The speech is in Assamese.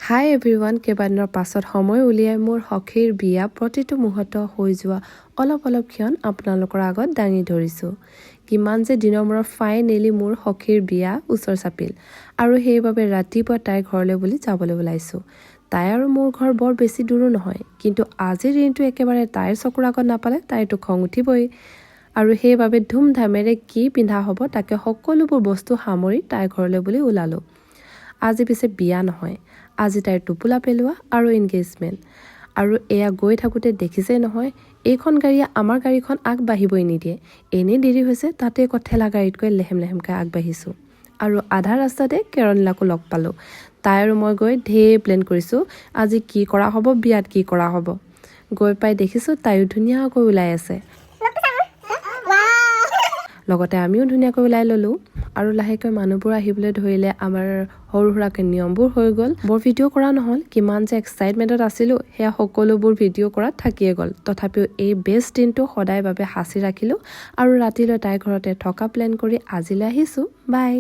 হাই এভৰিৱান, কেইবাদিনৰ পাছত সময় উলিয়াই মোৰ সখীৰ বিয়া প্ৰতিটো মুহূৰ্ত হৈ যোৱা অলপ ক্ষণ আপোনালোকৰ আগত দাঙি ধৰিছোঁ। কিমান যে দিনৰ মূৰত ফাইনেলি মোৰ সখীৰ বিয়া ওচৰ চাপিল আৰু সেইবাবে ৰাতিপুৱা তাইৰ ঘৰলৈ বুলি যাবলৈ ওলাইছোঁ। তাই আৰু মোৰ ঘৰ বৰ বেছি দূৰো নহয়, কিন্তু আজিৰ দিনটো একেবাৰে তাইৰ চকুৰ আগত নাপালে তাইতো খং উঠিবই। আৰু সেইবাবে ধুমধামেৰে কি পিন্ধা হ'ব তাকে সকলোবোৰ বস্তু সামৰি তাইৰ ঘৰলৈ বুলি ওলালোঁ। আজি পিছে বিয়া নহয়, আজি তাইৰ টোপোলা পেলোৱা আৰু এনগেজমেণ্ট। আৰু এয়া গৈ থাকোঁতে দেখিছেই নহয়, এইখন গাড়ীয়ে আমাৰ গাড়ীখন আগবাঢ়িবই নিদিয়ে। এনেই দেৰি হৈছে, তাতে আকৌ ঠেলা গাড়ীতকৈ লেহেমকৈ আগবাঢ়িছোঁ। আৰু আধা ৰাস্তাতে কেৰলীলাকো লগ পালোঁ। তাই আৰু মই গৈ ঢেৰ প্লেন কৰিছোঁ, আজি কি কৰা হ'ব, বিয়াত কি কৰা হ'ব। গৈ পাই দেখিছোঁ তাইও ধুনীয়াকৈ ওলাই আছে, লগতে আমিও ধুনীয়াকৈ ওলাই ল'লোঁ। আৰু লাহেকৈ মানুহবোৰ আহিবলৈ ধৰিলে, আমাৰ সৰু সুৰাকৈ নিয়মবোৰ হৈ গ'ল। বৰ ভিডিঅ' কৰা নহ'ল, কিমান যে এক্সাইটমেণ্টত আছিলোঁ সেয়া সকলোবোৰ ভিডিঅ' কৰাত থাকিয়ে গ'ল। তথাপিও এই বেষ্ট দিনটো সদায় বাবে সাঁচি ৰাখিলোঁ আৰু ৰাতিলৈ তাইৰ ঘৰতে থকা প্লেন কৰি আজিলৈ আহিছোঁ। বাই।